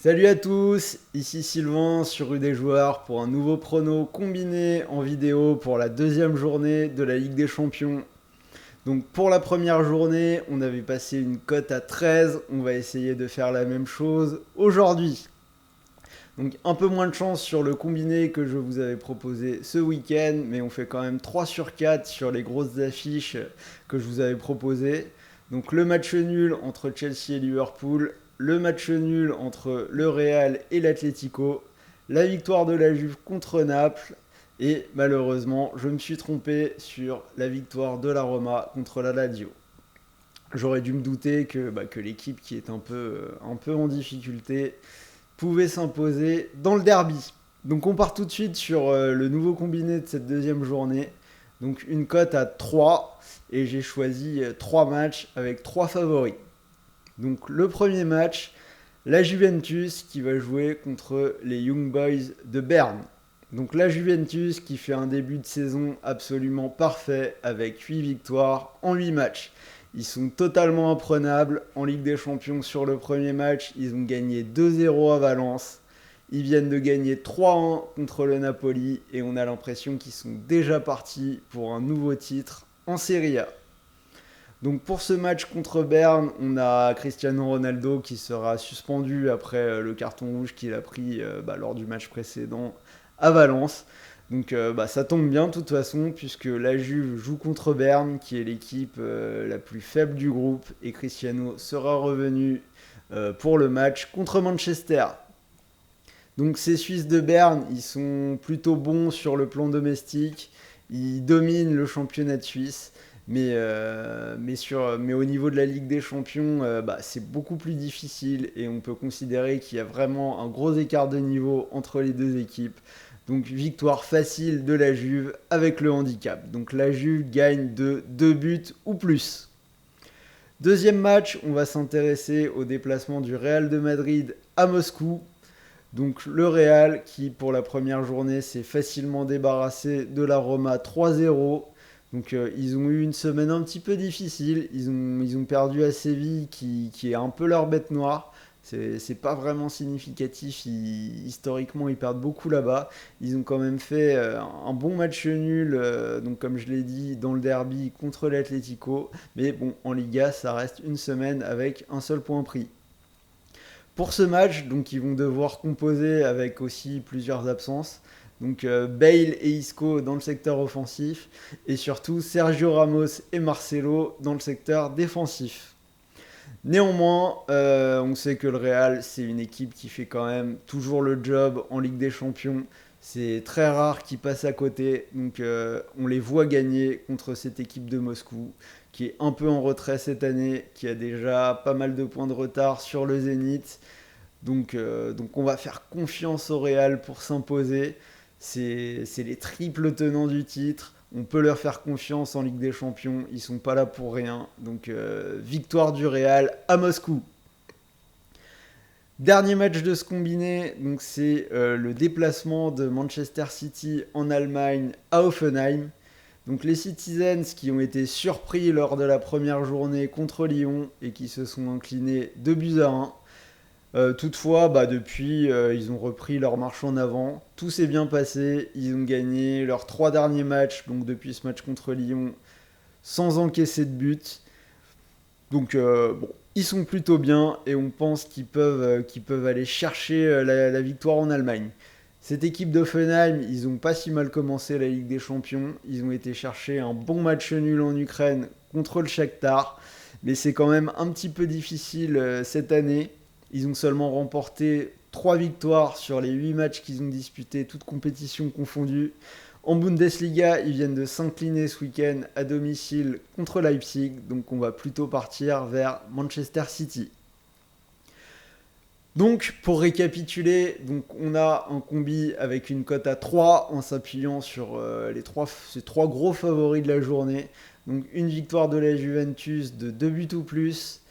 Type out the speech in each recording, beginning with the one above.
Salut à tous, ici Sylvain sur Rue des Joueurs pour un nouveau prono combiné en vidéo pour la deuxième journée de la Ligue des Champions. Donc pour la première journée, on avait passé une cote à 13, on va essayer de faire la même chose aujourd'hui. Donc un peu moins de chance sur le combiné que je vous avais proposé ce week-end, mais on fait quand même 3 sur 4 sur les grosses affiches que je vous avais proposées. Donc le match nul entre Chelsea et Liverpool, le match nul entre le Real et l'Atlético, la victoire de la Juve contre Naples, et malheureusement, je me suis trompé sur la victoire de la Roma contre la Lazio. J'aurais dû me douter que l'équipe qui est un peu en difficulté pouvait s'imposer dans le derby. Donc on part tout de suite sur le nouveau combiné de cette deuxième journée. Donc une cote à 3 et j'ai choisi 3 matchs avec 3 favoris. Donc le premier match, la Juventus qui va jouer contre les Young Boys de Berne. Donc la Juventus qui fait un début de saison absolument parfait avec 8 victoires en 8 matchs. Ils sont totalement imprenables en Ligue des Champions sur le premier match. Ils ont gagné 2-0 à Valence. Ils viennent de gagner 3-1 contre le Napoli et on a l'impression qu'ils sont déjà partis pour un nouveau titre en Serie A. Donc pour ce match contre Berne, on a Cristiano Ronaldo qui sera suspendu après le carton rouge qu'il a pris lors du match précédent à Valence. Donc ça tombe bien de toute façon puisque la Juve joue contre Berne qui est l'équipe la plus faible du groupe et Cristiano sera revenu pour le match contre Manchester. Donc ces Suisses de Berne, ils sont plutôt bons sur le plan domestique, ils dominent le championnat de Suisse. Mais au niveau de la Ligue des Champions, c'est beaucoup plus difficile et on peut considérer qu'il y a vraiment un gros écart de niveau entre les deux équipes. Donc victoire facile de la Juve avec le handicap. Donc la Juve gagne de 2 buts ou plus. Deuxième match, on va s'intéresser au déplacement du Real de Madrid à Moscou. Donc le Real qui pour la première journée s'est facilement débarrassé de la Roma 3-0. Donc ils ont eu une semaine un petit peu difficile. Ils ont perdu à Séville qui est un peu leur bête noire. C'est pas vraiment significatif. Historiquement, ils perdent beaucoup là-bas. Ils ont quand même fait un bon match nul, donc comme je l'ai dit, dans le derby contre l'Atlético. Mais bon, en Liga, ça reste une semaine avec un seul point pris. Pour ce match, donc ils vont devoir composer avec aussi plusieurs absences. Donc Bale et Isco dans le secteur offensif et surtout Sergio Ramos et Marcelo dans le secteur défensif. Néanmoins, on sait que le Real, c'est une équipe qui fait quand même toujours le job en Ligue des Champions. C'est très rare qu'ils passent à côté. Donc on les voit gagner contre cette équipe de Moscou, qui est un peu en retrait cette année, qui a déjà pas mal de points de retard sur le Zénith. Donc on va faire confiance au Real pour s'imposer. C'est les triples tenants du titre. On peut leur faire confiance en Ligue des Champions. Ils sont pas là pour rien. Donc victoire du Real à Moscou. Dernier match de ce combiné, donc c'est le déplacement de Manchester City en Allemagne à Hoffenheim. Donc les Citizens qui ont été surpris lors de la première journée contre Lyon et qui se sont inclinés 2 buts à 1. Toutefois, depuis, ils ont repris leur marche en avant. Tout s'est bien passé. Ils ont gagné leurs 3 derniers matchs, donc depuis ce match contre Lyon, sans encaisser de but. Donc, ils sont plutôt bien et on pense qu'ils peuvent aller chercher la victoire en Allemagne. Cette équipe d'Offenheim, ils n'ont pas si mal commencé la Ligue des Champions. Ils ont été chercher un bon match nul en Ukraine contre le Shakhtar. Mais c'est quand même un petit peu difficile cette année. Ils ont seulement remporté 3 victoires sur les 8 matchs qu'ils ont disputés, toutes compétitions confondues. En Bundesliga, ils viennent de s'incliner ce week-end à domicile contre Leipzig, donc on va plutôt partir vers Manchester City. Donc pour récapituler, donc on a un combi avec une cote à 3 en s'appuyant sur ces 3 gros favoris de la journée. Donc une victoire de la Juventus de 2 buts ou plus,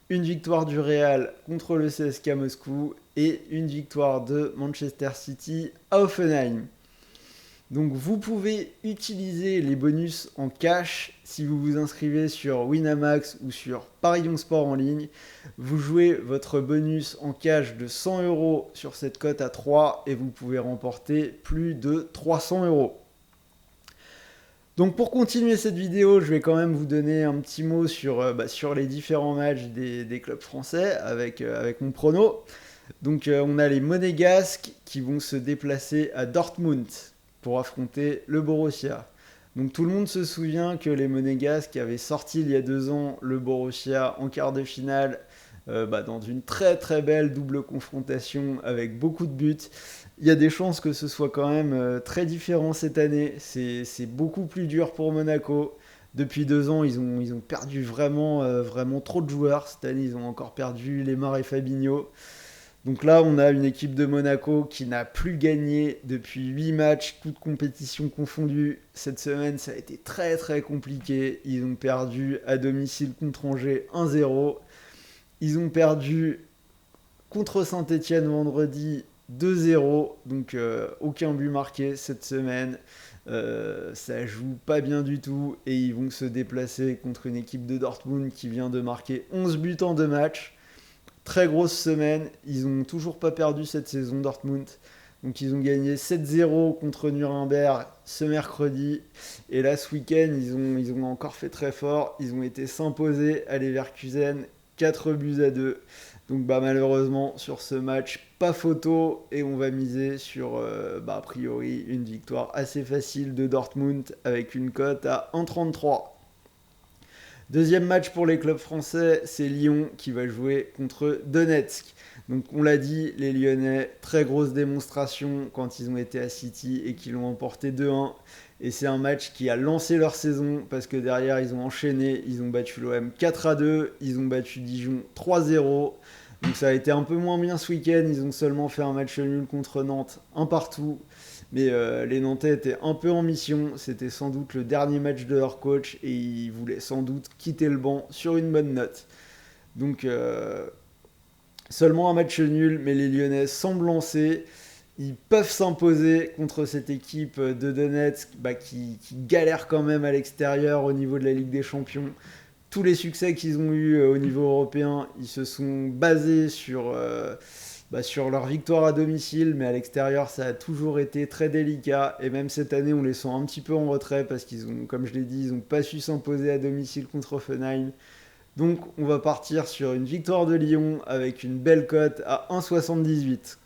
une victoire du Real contre le CSKA Moscou et une victoire de Manchester City à Hoffenheim. Donc vous pouvez utiliser les bonus en cash si vous vous inscrivez sur Winamax ou sur Paris Young Sport en ligne. Vous jouez votre bonus en cash de 100 € sur cette cote à 3 et vous pouvez remporter plus de 300 €. Donc pour continuer cette vidéo, je vais quand même vous donner un petit mot sur les différents matchs des clubs français avec mon prono. Donc on a les Monégasques qui vont se déplacer à Dortmund pour affronter le Borussia. Donc tout le monde se souvient que les Monégasques avaient sorti il y a 2 ans le Borussia en quart de finale dans une très très belle double confrontation avec beaucoup de buts. Il y a des chances que ce soit quand même très différent cette année. C'est beaucoup plus dur pour Monaco. Depuis 2 ans, ils ont perdu vraiment trop de joueurs. Cette année, ils ont encore perdu Lemar et Fabinho. Donc là, on a une équipe de Monaco qui n'a plus gagné depuis 8 matchs, toutes compétitions confondues. Cette semaine, ça a été très très compliqué. Ils ont perdu à domicile contre Angers 1-0. Ils ont perdu contre Saint-Etienne vendredi 2-0. Donc aucun but marqué cette semaine. Ça joue pas bien du tout. Et ils vont se déplacer contre une équipe de Dortmund qui vient de marquer 11 buts en 2 matchs. Très grosse semaine, ils n'ont toujours pas perdu cette saison Dortmund. Donc ils ont gagné 7-0 contre Nuremberg ce mercredi. Et là ce week-end, ils ont encore fait très fort. Ils ont été s'imposer à Leverkusen 4-2. Donc malheureusement sur ce match, pas photo. Et on va miser sur a priori une victoire assez facile de Dortmund avec une cote à 1,33. Deuxième match pour les clubs français, c'est Lyon qui va jouer contre Donetsk. Donc on l'a dit, les Lyonnais, très grosse démonstration quand ils ont été à City et qu'ils l'ont emporté 2-1. Et c'est un match qui a lancé leur saison parce que derrière ils ont enchaîné, ils ont battu l'OM 4-2, ils ont battu Dijon 3-0. Donc ça a été un peu moins bien ce week-end, ils ont seulement fait un match nul contre Nantes, un partout. Mais les Nantais étaient un peu en mission, c'était sans doute le dernier match de leur coach et ils voulaient sans doute quitter le banc sur une bonne note. Donc seulement un match nul, mais les Lyonnais semblent lancés. Ils peuvent s'imposer contre cette équipe de Donetsk qui galère quand même à l'extérieur au niveau de la Ligue des Champions. Tous les succès qu'ils ont eus au niveau européen, ils se sont basés sur leur victoire à domicile, mais à l'extérieur, ça a toujours été très délicat. Et même cette année, on les sent un petit peu en retrait parce qu'ils ont, comme je l'ai dit, ils n'ont pas su s'imposer à domicile contre Hoffenheim. Donc, on va partir sur une victoire de Lyon avec une belle cote à 1,78.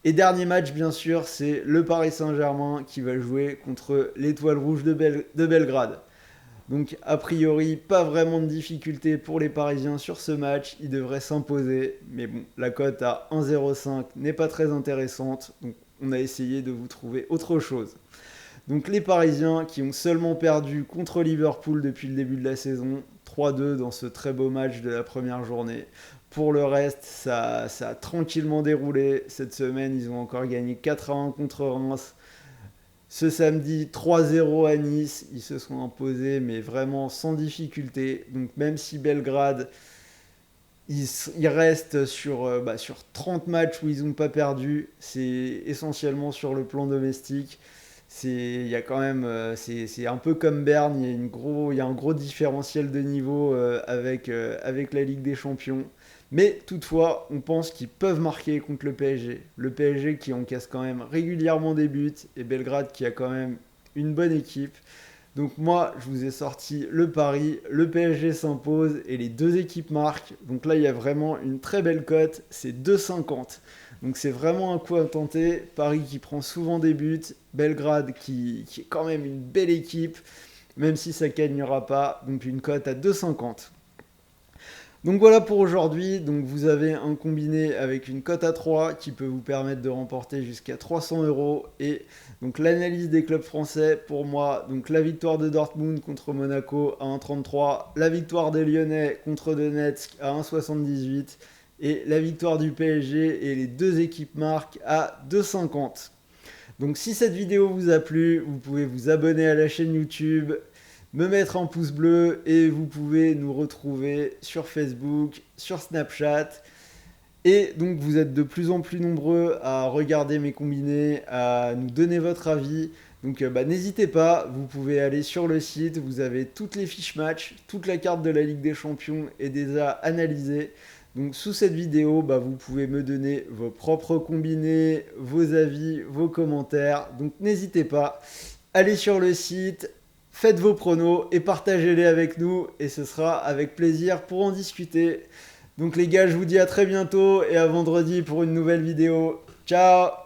Et dernier match, bien sûr, c'est le Paris Saint-Germain qui va jouer contre l'Étoile Rouge de Belgrade. Donc a priori, pas vraiment de difficulté pour les Parisiens sur ce match, ils devraient s'imposer. Mais bon, la cote à 1,05 n'est pas très intéressante, donc on a essayé de vous trouver autre chose. Donc les Parisiens qui ont seulement perdu contre Liverpool depuis le début de la saison, 3-2 dans ce très beau match de la première journée. Pour le reste, ça a tranquillement déroulé. Cette semaine, ils ont encore gagné 4-1 contre Reims. Ce samedi, 3-0 à Nice, ils se sont imposés, mais vraiment sans difficulté. Donc même si Belgrade, ils restent sur 30 matchs où ils n'ont pas perdu, c'est essentiellement sur le plan domestique. Il y a quand même, c'est un peu comme Berne, il y a un gros différentiel de niveau avec la Ligue des Champions. Mais toutefois, on pense qu'ils peuvent marquer contre le PSG. Le PSG qui encaisse quand même régulièrement des buts et Belgrade qui a quand même une bonne équipe. Donc moi, je vous ai sorti le pari, le PSG s'impose et les deux équipes marquent. Donc là, il y a vraiment une très belle cote, c'est 2,50. Donc c'est vraiment un coup à tenter. Paris qui prend souvent des buts, Belgrade qui est quand même une belle équipe, même si ça ne gagnera pas. Donc une cote à 2,50. Donc voilà pour aujourd'hui, donc vous avez un combiné avec une cote à 3 qui peut vous permettre de remporter jusqu'à 300 € et donc l'analyse des clubs français pour moi, donc la victoire de Dortmund contre Monaco à 1,33, la victoire des Lyonnais contre Donetsk à 1,78 et la victoire du PSG et les deux équipes marquent à 2,50. Donc si cette vidéo vous a plu, vous pouvez vous abonner à la chaîne YouTube, me mettre un pouce bleu et vous pouvez nous retrouver sur Facebook, sur Snapchat. Et donc vous êtes de plus en plus nombreux à regarder mes combinés, à nous donner votre avis. Donc n'hésitez pas, vous pouvez aller sur le site, vous avez toutes les fiches match, toute la carte de la Ligue des Champions est déjà analysée. Donc sous cette vidéo, vous pouvez me donner vos propres combinés, vos avis, vos commentaires. Donc n'hésitez pas, allez sur le site, faites vos pronos et partagez-les avec nous et ce sera avec plaisir pour en discuter. Donc les gars, je vous dis à très bientôt et à vendredi pour une nouvelle vidéo. Ciao!